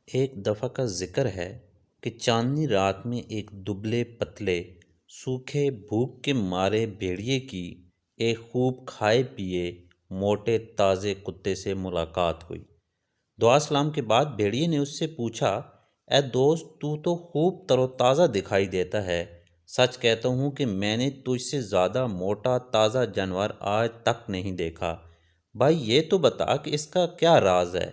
ایک دفعہ کا ذکر ہے کہ چاندنی رات میں ایک دبلے پتلے سوکھے بھوک کے مارے بھیڑیے کی ایک خوب کھائے پیے موٹے تازے کتے سے ملاقات ہوئی۔ دعا سلام کے بعد بھیڑیے نے اس سے پوچھا، اے دوست، تو خوب تر و تازہ دکھائی دیتا ہے۔ سچ کہتا ہوں کہ میں نے تجھ سے زیادہ موٹا تازہ جانور آج تک نہیں دیکھا۔ بھائی یہ تو بتا کہ اس کا کیا راز ہے؟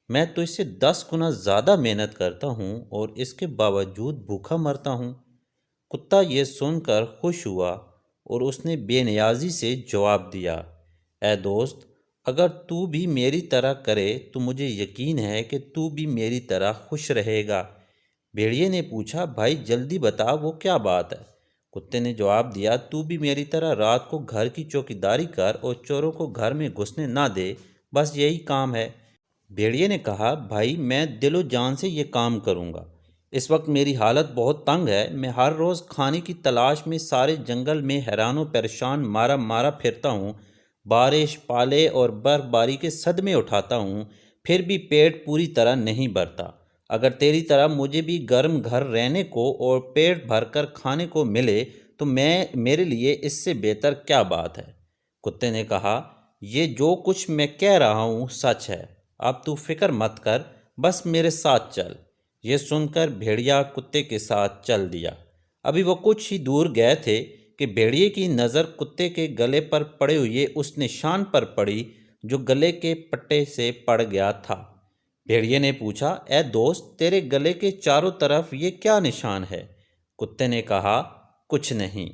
میں تجھ سے 10 گنا زیادہ محنت کرتا ہوں اور اس کے باوجود بھوکا مرتا ہوں۔ کتا یہ سن کر خوش ہوا اور اس نے بے نیازی سے جواب دیا، اے دوست، اگر تو بھی میری طرح کرے تو مجھے یقین ہے کہ تو بھی میری طرح خوش رہے گا۔ بھیڑیے نے پوچھا، بھائی جلدی بتا، وہ کیا بات ہے؟ کتے نے جواب دیا، تو بھی میری طرح رات کو گھر کی چوکیداری کر اور چوروں کو گھر میں گھسنے نہ دے، بس یہی کام ہے۔ بھیڑیے نے کہا، بھائی میں دل و جان سے یہ کام کروں گا۔ اس وقت میری حالت بہت تنگ ہے، میں ہر روز کھانے کی تلاش میں سارے جنگل میں حیران و پریشان مارا مارا پھرتا ہوں، بارش، پالے اور برف باری کے صدمے اٹھاتا ہوں، پھر بھی پیٹ پوری طرح نہیں بھرتا۔ اگر تیری طرح مجھے بھی گرم گھر رہنے کو اور پیٹ بھر کر کھانے کو ملے تو میرے لیے اس سے بہتر کیا بات ہے؟ کتے نے کہا، یہ جو کچھ میں کہہ رہا ہوں سچ ہے، اب تو فکر مت کر، بس میرے ساتھ چل۔ یہ سن کر بھیڑیا کتے کے ساتھ چل دیا۔ ابھی وہ کچھ ہی دور گئے تھے کہ بھیڑیے کی نظر کتے کے گلے پر پڑے ہوئے اس نشان پر پڑی جو گلے کے پٹے سے پڑ گیا تھا۔ بھیڑیے نے پوچھا، اے دوست، تیرے گلے کے چاروں طرف یہ کیا نشان ہے؟ کتے نے کہا، کچھ نہیں۔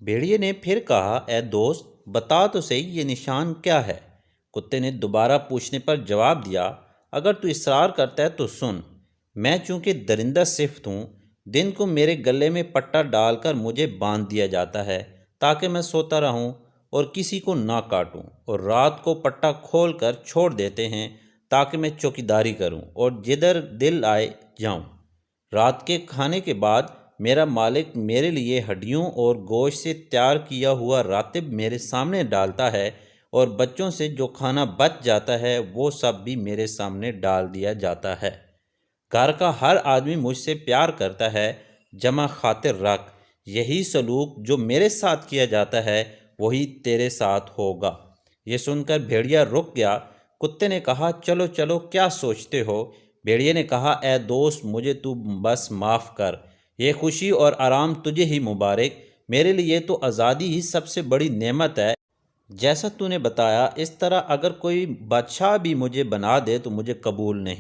بھیڑیے نے پھر کہا، اے دوست، بتا تو صحیح یہ نشان کیا ہے؟ کتے نے دوبارہ پوچھنے پر جواب دیا، اگر تو اصرار کرتا ہے تو سن۔ میں چونکہ درندہ صفت ہوں، دن کو میرے گلے میں پٹا ڈال کر مجھے باندھ دیا جاتا ہے تاکہ میں سوتا رہوں اور کسی کو نہ کاٹوں، اور رات کو پٹا کھول کر چھوڑ دیتے ہیں تاکہ میں چوکیداری کروں اور جدھر دل آئے جاؤں۔ رات کے کھانے کے بعد میرا مالک میرے لیے ہڈیوں اور گوشت سے تیار کیا ہوا راتب میرے سامنے ڈالتا ہے، اور بچوں سے جو کھانا بچ جاتا ہے وہ سب بھی میرے سامنے ڈال دیا جاتا ہے۔ گھر کا ہر آدمی مجھ سے پیار کرتا ہے، جمع خاطر رکھ، یہی سلوک جو میرے ساتھ کیا جاتا ہے وہی تیرے ساتھ ہوگا۔ یہ سن کر بھیڑیا رک گیا۔ کتے نے کہا، چلو چلو، کیا سوچتے ہو؟ بھیڑیے نے کہا، اے دوست، مجھے تو بس معاف کر، یہ خوشی اور آرام تجھے ہی مبارک، میرے لیے تو آزادی ہی سب سے بڑی نعمت ہے۔ جیسا تو نے بتایا اس طرح اگر کوئی بادشاہ بھی مجھے بنا دے تو مجھے قبول نہیں۔